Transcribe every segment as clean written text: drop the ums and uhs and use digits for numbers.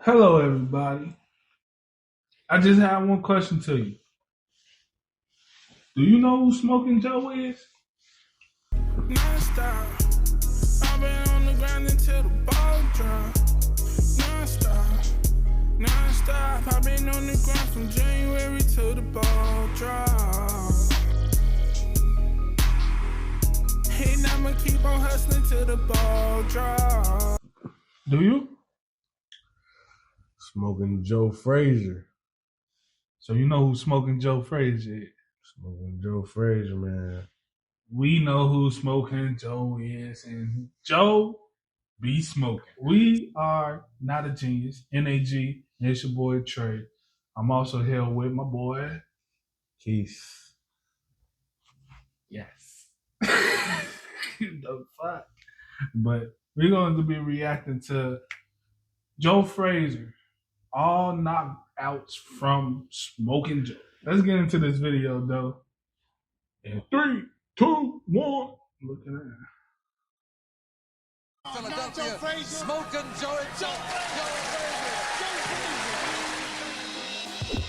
Hello, everybody. I just have one question to you. Do you know who Smoking Joe is? Non-stop. I've been on the ground until the ball drop. Non-stop. Non-stop. I've been on the ground from January till the ball drop. And I'ma keep on hustling till the ball drop. Do you? Smoking Joe Frazier. So you know who Smoking Joe Frazier is? Smoking Joe Frazier, man. We know who Smoking Joe is, and Joe be smoking. We are not a genius. NAG. It's your boy Trey. I'm also here with my boy Keith. Yes. The fuck. But we're going to be reacting to Joe Frazier, all knockouts from Smoking Joe. Let's get into this video though. In 3, 2, 1. Look at that. Philadelphia, Smoking Joe and Joe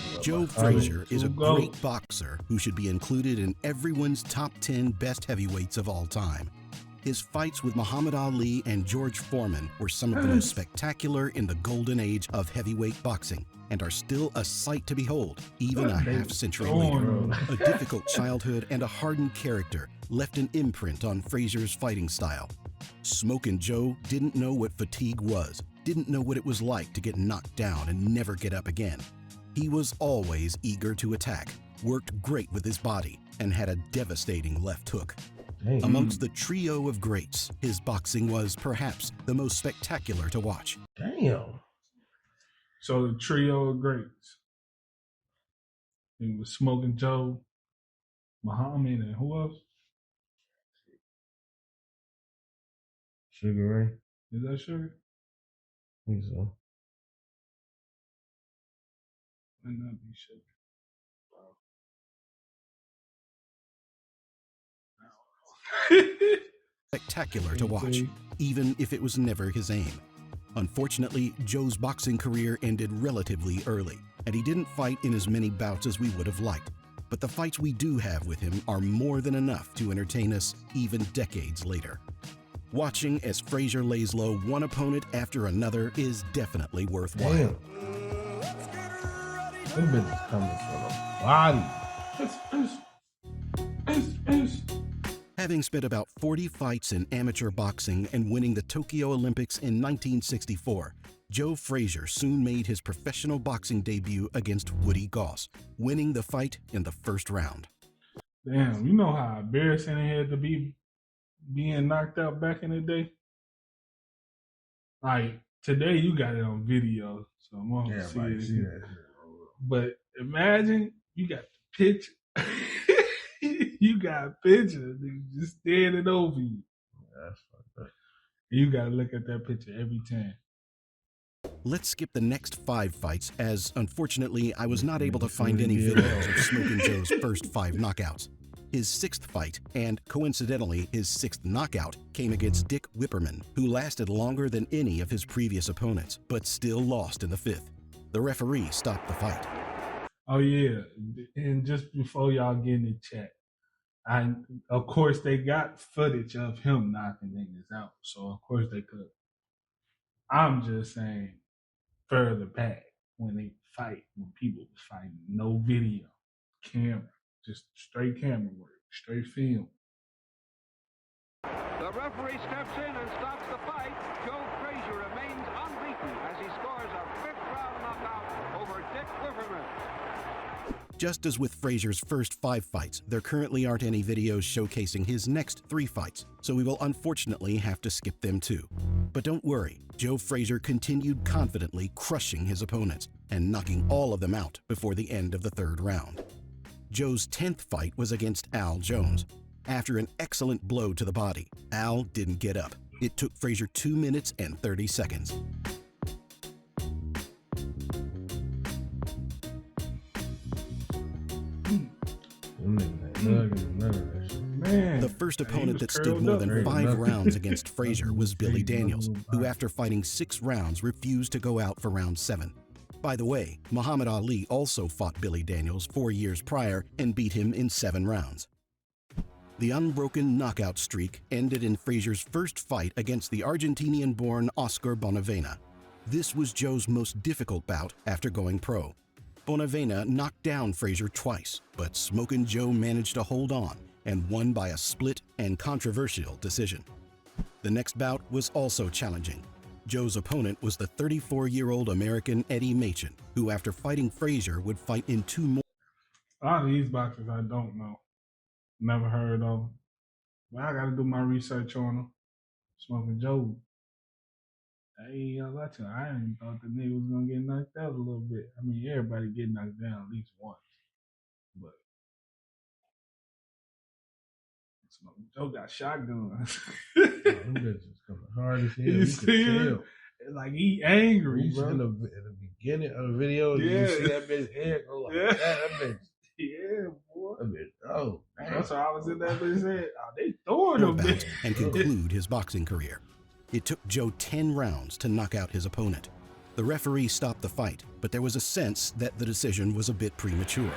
Frazier. Joe Frazier is a great boxer who should be included in everyone's top 10 best heavyweights of all time. His fights with Muhammad Ali and George Foreman were some of the most spectacular in the golden age of heavyweight boxing and are still a sight to behold, even a half-century later. A difficult childhood and a hardened character left an imprint on Frazier's fighting style. Smokin' Joe didn't know what fatigue was, didn't know what it was like to get knocked down and never get up again. He was always eager to attack, worked great with his body, and had a devastating left hook. Dang. Amongst the trio of greats, his boxing was perhaps the most spectacular to watch. Damn. So the trio of greats. It was Smoking Joe, Muhammad, and who else? Sugar Ray? Is that Sugar? I think so. Might not be Sugar. Spectacular to watch, even if it was never his aim. Unfortunately, Joe's boxing career ended relatively early, and he didn't fight in as many bouts as we would have liked. But the fights we do have with him are more than enough to entertain us even decades later. Watching as Frazier lays low one opponent after another is definitely worthwhile. Damn. Them bitches coming for the body. Having spent about 40 fights in amateur boxing and winning the Tokyo Olympics in 1964, Joe Frazier soon made his professional boxing debut against Woody Goss, winning the fight in the first round. Damn, you know how embarrassing it had to be being knocked out back in the day? Like, today you got it on video, so I'm going to see it. But imagine you got the picture. You got a picture just standing over you. That's fucked up. You got to look at that picture every time. Let's skip the next 5 fights, as unfortunately I was not able to find any videos of Smokin' Joe's first 5 knockouts. His 6th fight, and coincidentally his 6th knockout, came against Dick Whipperman, who lasted longer than any of his previous opponents, but still lost in the 5th. The referee stopped the fight. Oh yeah, and just before y'all get in the chat, of course they got footage of him knocking niggas out, so of course they could. I'm just saying, further back when they fight, when people was fighting, no video, camera, just straight camera work, straight film. The referee steps in and stops the fight. Joe Frazier remains unbeaten as he scores a 5th-round knockout over Dick Whipperman. Just as with Frazier's first 5 fights, there currently aren't any videos showcasing his next 3 fights, so we will unfortunately have to skip them too. But don't worry, Joe Frazier continued confidently crushing his opponents and knocking all of them out before the end of the 3rd round. Joe's 10th fight was against Al Jones. After an excellent blow to the body, Al didn't get up. It took Frazier 2 minutes and 30 seconds. Man, The first he opponent was that stood curled more up. than Right, 5 nothing. rounds against Frazier was Billy Crazy, Daniels, nothing who about it. after fighting 6 rounds refused to go out for round 7. By the way, Muhammad Ali also fought Billy Daniels 4 years prior and beat him in 7 rounds. The unbroken knockout streak ended in Frazier's first fight against the Argentinian-born Oscar Bonavena. This was Joe's most difficult bout after going pro. Bonavena knocked down Frazier twice, but Smokin' Joe managed to hold on and won by a split and controversial decision. The next bout was also challenging. Joe's opponent was the 34-year-old American Eddie Machen, who after fighting Frazier would fight in 2 more. A lot of these boxers I don't know. Never heard of them. But I got to do my research on them. Smoking Joe. Hey, I got you. I ain't thought the nigga was going to get knocked out a little bit. I mean, everybody get knocked down at least once. But Smoking Joe got shotguns. Them bitches coming hard as hell. You You see can him? tell. Like, he angry, In bro. the beginning of the video, Yeah. you see that bitch head go like Yeah. that bitch. Yeah, boy. That bitch, oh, man. That's why I was in that bitch head. Oh, they throwing more him, bouts bitch. and conclude his boxing career. It took Joe 10 rounds to knock out his opponent. The referee stopped the fight, but there was a sense that the decision was a bit premature.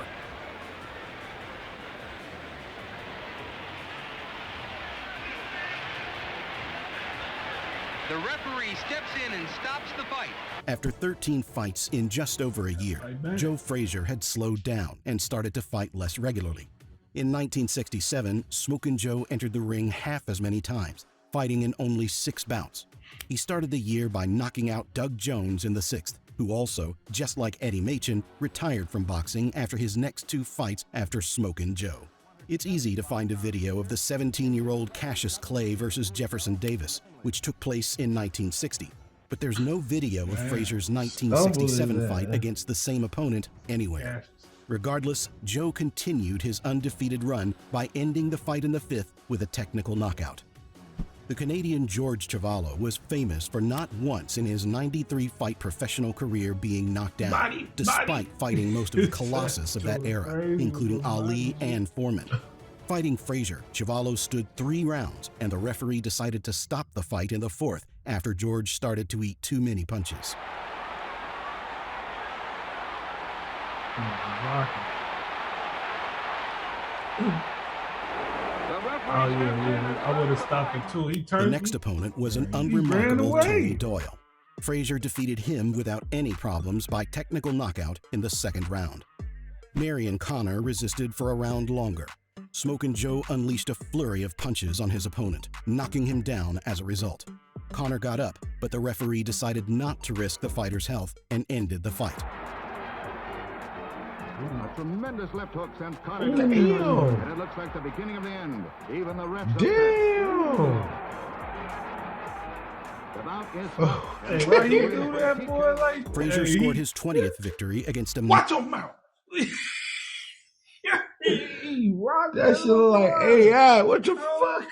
The referee steps in and stops the fight. After 13 fights in just over a year, Right back. Joe Frazier had slowed down and started to fight less regularly. In 1967, Smokin' Joe entered the ring half as many times, fighting in only 6 bouts. He started the year by knocking out Doug Jones in the 6th, who also, just like Eddie Machen, retired from boxing after his next 2 fights after Smokin' Joe. It's easy to find a video of the 17-year-old Cassius Clay versus Jefferson Davis, which took place in 1960. But there's no video of Frazier's 1967 fight against the same opponent anywhere. Regardless, Joe continued his undefeated run by ending the fight in the 5th with a technical knockout. The Canadian George Chuvalo was famous for not once in his 93-fight professional career being knocked down, despite fighting most of the colossus of that era, including Ali and Foreman. Fighting Frazier, Chuvalo stood 3 rounds, and the referee decided to stop the fight in the 4th after George started to eat too many punches. Oh, yeah. I would have stopped it too. He turned. The next opponent was an ran unremarkable away. Tony Doyle. Frazier defeated him without any problems by technical knockout in the 2nd round. Marion Connor resisted for a round longer. Smokin' Joe unleashed a flurry of punches on his opponent, knocking him down as a result. Connor got up, but the referee decided not to risk the fighter's health and ended the fight. A tremendous left hook sends Connor to Damn. the canvas, and it looks like the beginning of the end. Even the refs Damn. The bout is Hey, why you do that, boy? Like Frazier Hey, scored his 20th victory against a Watch your mouth. He rocked That shit look like AI. What the fuck?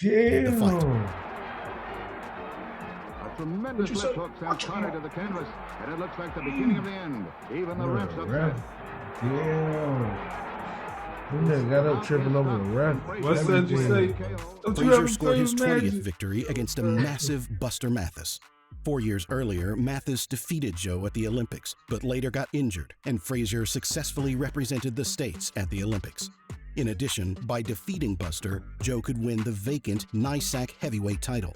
Damn. fight. a tremendous left hook sends Connor to the canvas, and it looks like the beginning of the end. Even the refs upset. Damn. Them niggas got up tripping over the ref. What's that you say? Don't you Frazier ever scored play his 20th Magic? victory against a massive Buster Mathis. 4 years earlier, Mathis defeated Joe at the Olympics, but later got injured, and Frazier successfully represented the States at the Olympics. In addition, by defeating Buster, Joe could win the vacant NYSAC heavyweight title.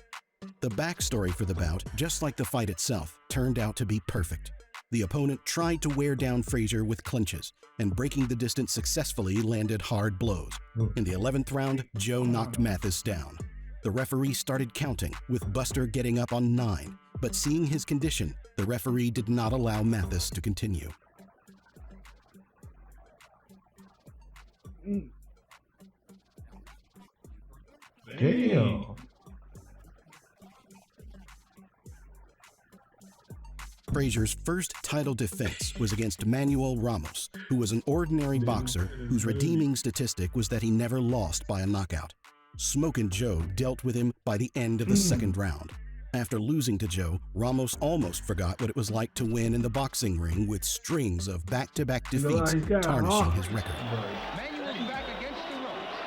The backstory for the bout, just like the fight itself, turned out to be perfect. The opponent tried to wear down Frazier with clinches, and breaking the distance successfully landed hard blows. In the 11th round, Joe knocked Mathis down. The referee started counting, with Buster getting up on 9, but seeing his condition, the referee did not allow Mathis to continue. Damn. Frazier's first title defense was against Manuel Ramos, who was an ordinary boxer whose redeeming statistic was that he never lost by a knockout. Smokin' Joe dealt with him by the end of the 2nd round. After losing to Joe, Ramos almost forgot what it was like to win in the boxing ring with strings of back-to-back defeats tarnishing his record. Manuel's back against the ropes.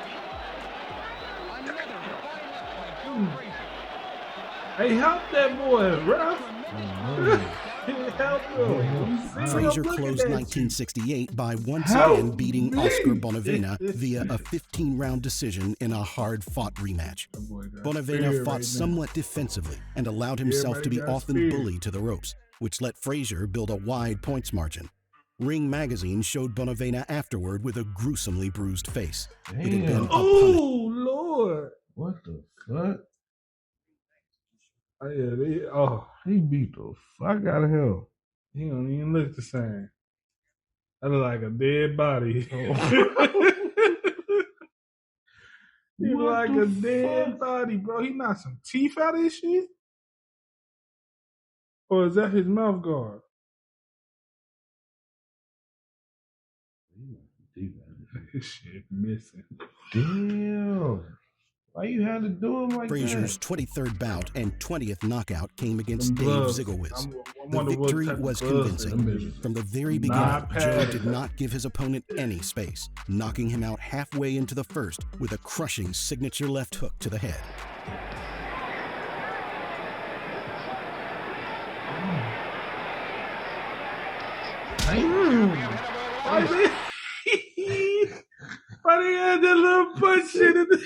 Hey, help that boy, bro. Help him. Frazier closed 1968 by once again beating Oscar Bonavena via a 15-round decision in a hard-fought rematch. Bonavena fought somewhat defensively and allowed himself to be often bullied to the ropes, which let Frazier build a wide points margin. Ring magazine showed Bonavena afterward with a gruesomely bruised face. It had been oh, Lord. What the fuck? Oh, yeah, he beat the fuck out of him. He don't even look the same. That look like a dead body. He like a dead body, bro. He knocked some teeth out of his shit? Or is that his mouth guard? His shit missing. Damn. Why you had to do him like Frazier's that? 23rd bout and 20th knockout came against Dave Zigowitz. The victory was convincing. From the very beginning, Joe did not give his opponent any space, knocking him out halfway into the first with a crushing signature left hook to the head. Why they had that little punch shit in the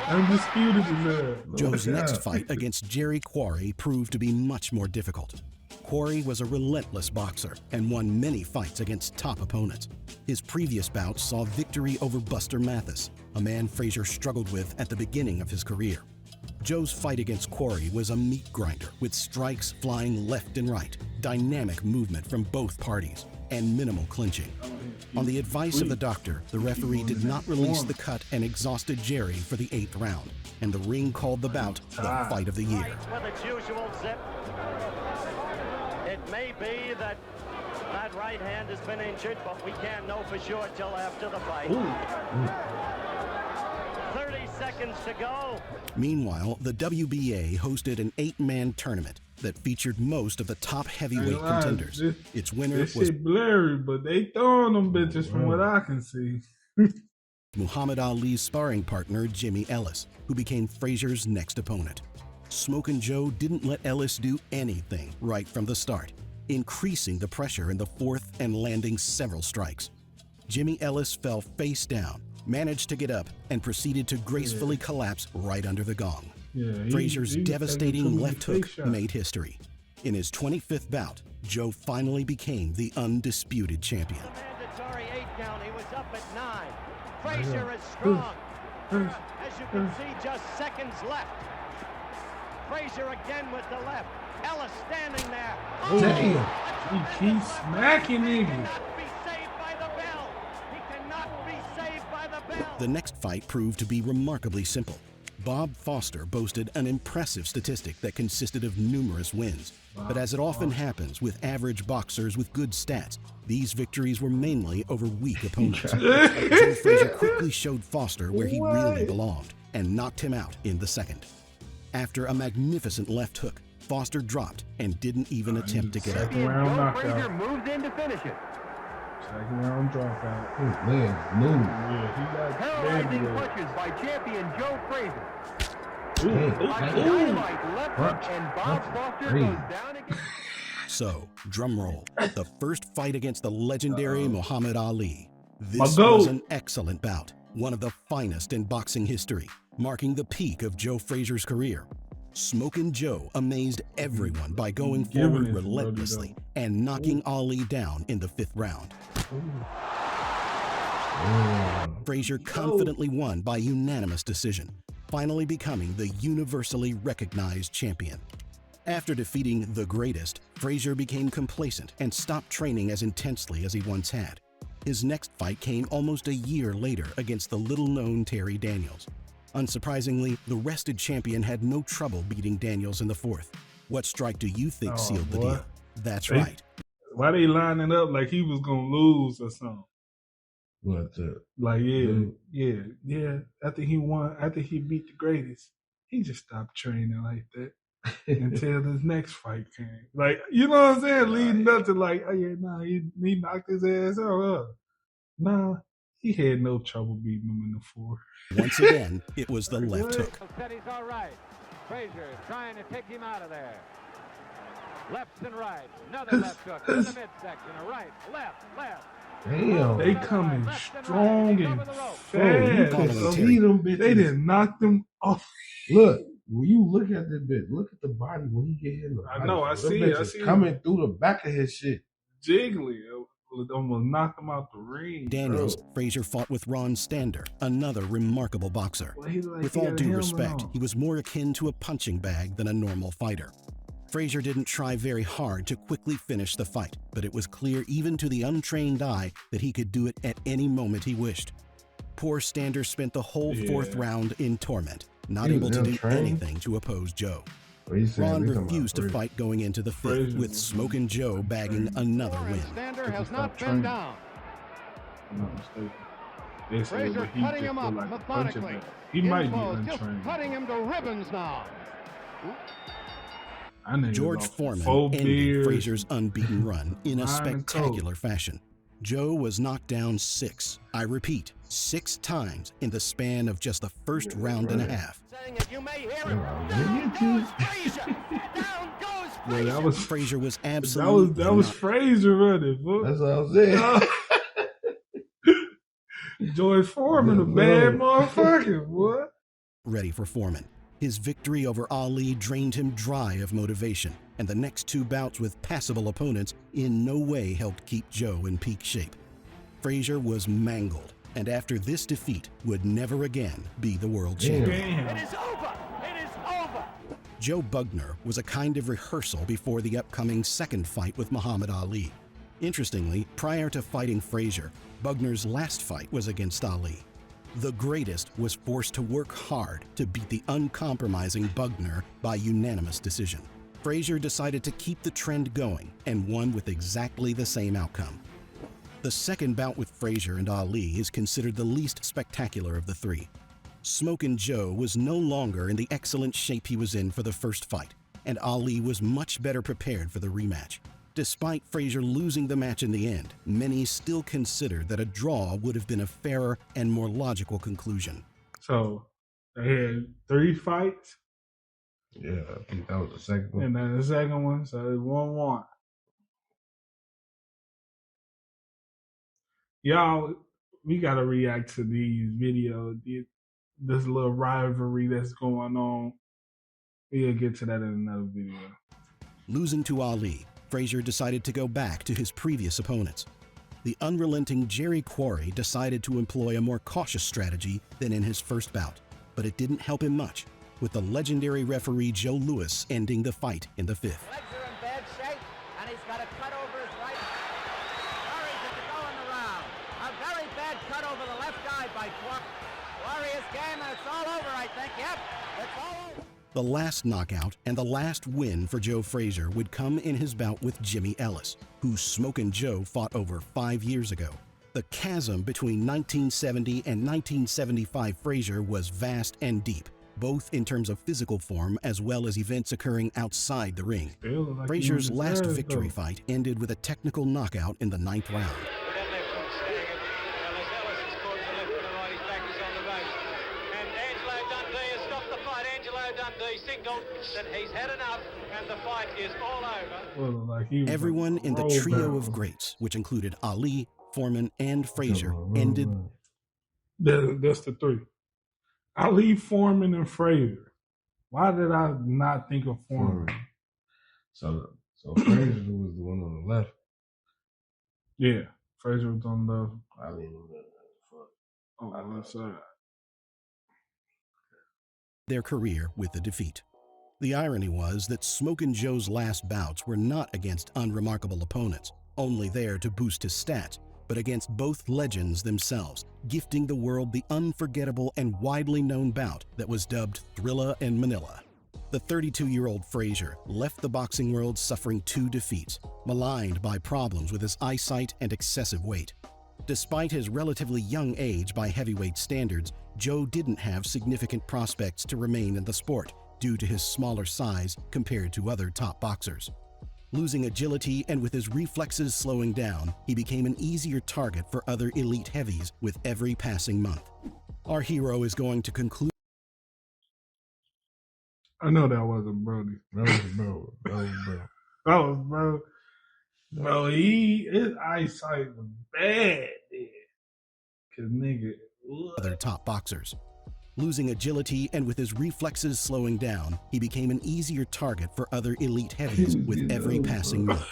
Undisputed is there. Joe's next fight against Jerry Quarry proved to be much more difficult. Quarry was a relentless boxer and won many fights against top opponents. His previous bouts saw victory over Buster Mathis, a man Frazier struggled with at the beginning of his career. Joe's fight against Quarry was a meat grinder with strikes flying left and right, dynamic movement from both parties, and minimal clinching. On the advice of the doctor, the referee did not release the cut and exhausted Jerry for the 8th round, and the ring called the bout the fight of the year. With its usual zip. It may be that that right hand has been injured, but we can't know for sure till after the fight. 30 seconds to go. Meanwhile, the WBA hosted an 8-man tournament that featured most of the top heavyweight contenders. Its winner was blurry, but they throwing them bitches from what I can see. Muhammad Ali's sparring partner, Jimmy Ellis, who became Frazier's next opponent. Smokin' Joe didn't let Ellis do anything right from the start, increasing the pressure in the 4th and landing several strikes. Jimmy Ellis fell face down, managed to get up, and proceeded to gracefully collapse right under the gong. Frazier's devastating left hook made history. In his 25th bout, Joe finally became the undisputed champion. Mandatory 8 count. He was up at 9. Frazier is strong. As you can see, just seconds left. Frazier again with the left. Ellis standing there. Oh, damn. He keeps smacking niggas. The next fight proved to be remarkably simple. Bob Foster boasted an impressive statistic that consisted of numerous wins. But as it often happens with average boxers with good stats, these victories were mainly over weak opponents. Joe Frazier quickly showed Foster where he really belonged and knocked him out in the 2nd. After a magnificent left hook, Foster dropped and didn't even attempt to get up. Frazier moves in to finish it. Second round dropout. His legs move. Yeah, he got paralyzing punches by champion Joe Frazier. So, drum roll, the first fight against the legendary Muhammad Ali. This was an excellent bout, one of the finest in boxing history, marking the peak of Joe Frazier's career. Smokin' Joe amazed everyone by going forward relentlessly and knocking Ali down in the 5th round. Frazier confidently won by unanimous decision, finally becoming the universally recognized champion. After defeating the greatest, Frazier became complacent and stopped training as intensely as he once had. His next fight came almost a year later against the little-known Terry Daniels. Unsurprisingly, the rested champion had no trouble beating Daniels in the 4th. What strike do you think sealed the deal? That's right. Why they lining up like he was gonna lose or something? What like yeah. After he won, after he beat the greatest, he just stopped training like that until his next fight came. Like, you know what I'm saying? Leading up to like, oh yeah, nah, he knocked his ass out. Nah, He had no trouble beating him in the 4. Once again, it was the left hook. Said he's all right. Frazier trying to take him out of there. Lefts and rights. Another left hook to the midsection. A right, left. Damn. They coming strong and Bro, fast. you They didn't knock them off. Look, when you look at this bitch, look at the body when he get hit in the body. I know, I see it. I see coming through the back of his shit. Jiggly. Almost knocked him out the ring. Daniels, bro. Frazier fought with Ron Stander, another remarkable boxer. Well, With all due respect, he was more akin to a punching bag than a normal fighter. Frazier didn't try very hard to quickly finish the fight, but it was clear even to the untrained eye that he could do it at any moment he wished. Poor Stander spent the whole 4th round in torment, not able to do anything to oppose Joe. Ron refused to fight going into the 5th, with Smokin' Joe bagging another win. Stander has not been down. I'm not mistaken. They said Frazier that he cutting just him feel up like a methodically. punching bag. He might be Close, just untrained. cutting him to ribbons now. George Foreman ended Frazier's unbeaten run in a spectacular fashion. Joe was knocked down 6, I repeat, 6 times in the span of just the first round and a half. You may hear him. Down goes Frazier. Down goes Frazier. Yeah, that was Frazier was absolutely that was Frazier running. Bro. That's what I'm saying. George Foreman, a bad motherfucker, boy. Ready for Foreman. His victory over Ali drained him dry of motivation, and the next 2 bouts with passable opponents in no way helped keep Joe in peak shape. Frazier was mangled, and after this defeat would never again be the world champion. It is over. It is over. Joe Bugner was a kind of rehearsal before the upcoming second fight with Muhammad Ali. Interestingly, prior to fighting Frazier, Bugner's last fight was against Ali. The greatest was forced to work hard to beat the uncompromising Bugner by unanimous decision. Frazier decided to keep the trend going and won with exactly the same outcome. The second bout with Frazier and Ali is considered the least spectacular of the 3. Smokin' Joe was no longer in the excellent shape he was in for the first fight, and Ali was much better prepared for the rematch. Despite Frazier losing the match in the end, many still considered that a draw would have been a fairer and more logical conclusion. So they had 3 fights. Yeah, I think that was the second one. And then the second one, so it's 1-1. Y'all, we gotta react to these videos. This little rivalry that's going on. We'll get to that in another video. Losing to Ali, Frazier decided to go back to his previous opponents. The unrelenting Jerry Quarry decided to employ a more cautious strategy than in his first bout, but it didn't help him much, with the legendary referee Joe Louis ending the fight in the 5th. Legs are in bad shape, and he's got a cut over his right. Quarry's to go in the round. A very bad cut over the left eye by Quarry. Quarry is game, and it's all over, I think. Yep, it's all over. The last knockout and the last win for Joe Frazier would come in his bout with Jimmy Ellis, who Smokin' Joe fought over 5 years ago. The chasm between 1970 and 1975 Frazier was vast and deep, both in terms of physical form as well as events occurring outside the ring. Frazier's last victory fight ended with a technical knockout in the 9th round. That he's had enough and the fight is all over. Everyone in the trio of greats, which included Ali, Foreman, and Frazier, ended. That's the 3. Ali, Foreman, and Frazier. Why did I not think of Foreman? So Frazier was the one on the left. Yeah, Frazier was on the left. Ali was on the front. On the left side. Their career with the defeat. The irony was that Smokin' Joe's last bouts were not against unremarkable opponents, only there to boost his stats, but against both legends themselves, gifting the world the unforgettable and widely known bout that was dubbed Thrilla in Manila. The 32-year-old Frazier left the boxing world suffering 2 defeats, maligned by problems with his eyesight and excessive weight. Despite his relatively young age by heavyweight standards, Joe didn't have significant prospects to remain in the sport due to his smaller size compared to other top boxers. Losing agility and with his reflexes slowing down, he became an easier target for other elite heavies with every passing month. Our hero is going to conclude. I know that wasn't Brody. That was bro. That was bro. That was bro. Bro, his eyesight was bad. Cause nigga. Other top boxers. Losing agility and with his reflexes slowing down, he became an easier target for other elite heavies with every passing month.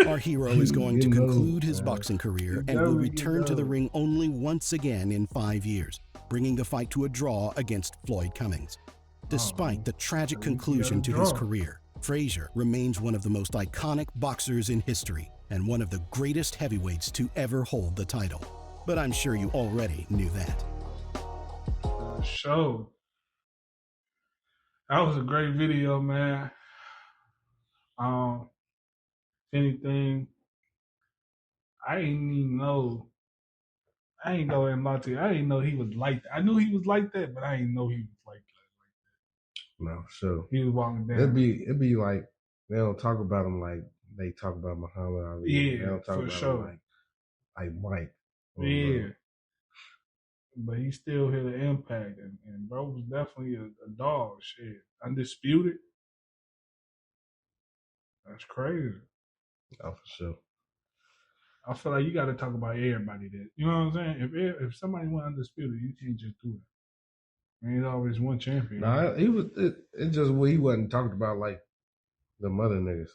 Our hero is going to conclude his boxing career and will return to the ring only once again in 5 years, bringing the fight to a draw against Floyd Cummings. Despite the tragic conclusion to his career, Frazier remains one of the most iconic boxers in history and one of the greatest heavyweights to ever hold the title. But I'm sure you already knew that. Show. That was a great video, man. Anything, I ain't even know. I ain't know Mate. I didn't know he was like that. I knew he was like that, but I didn't know he was like that. No, sure. He was walking down. It'd be like they don't talk about him like they talk about Muhammad Ali. Yeah, they don't talk for about sure. him like Mike. Yeah. But he still hit an impact, and bro was definitely a dog. Shit, undisputed. That's crazy. Oh, for sure. I feel like you got to talk about everybody that, you know what I'm saying? If somebody went undisputed, you can't just do it. Ain't always one champion. Nah, he was. It just he wasn't talked about like the mother niggas.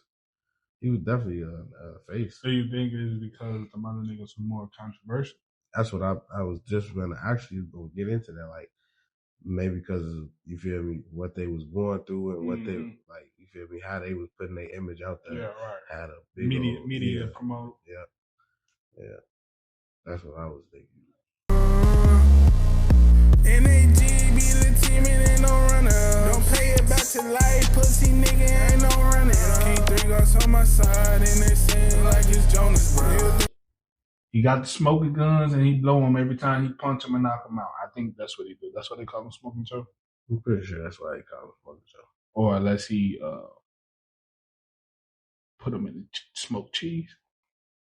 He was definitely a face. So you think it's because the mother niggas were more controversial? That's what I was just gonna actually go get into that. Like maybe because you feel me, what they was going through and what they like. You feel me, how they was putting their image out there. Yeah, right. Had a big media promote. Yeah. That's what I was thinking. NAG be the team and ain't no runner. Don't play it back to life, pussy nigga ain't no running. King 3 guys on my side and they sing like it's Jonas, bro. He got the smoking guns and he blow them every time he punch him and knock him out. I think that's what he do. That's what they call him, Smoking Joe. I'm pretty sure that's why they call him Smoking Joe. Or unless he put him in the smoked cheese.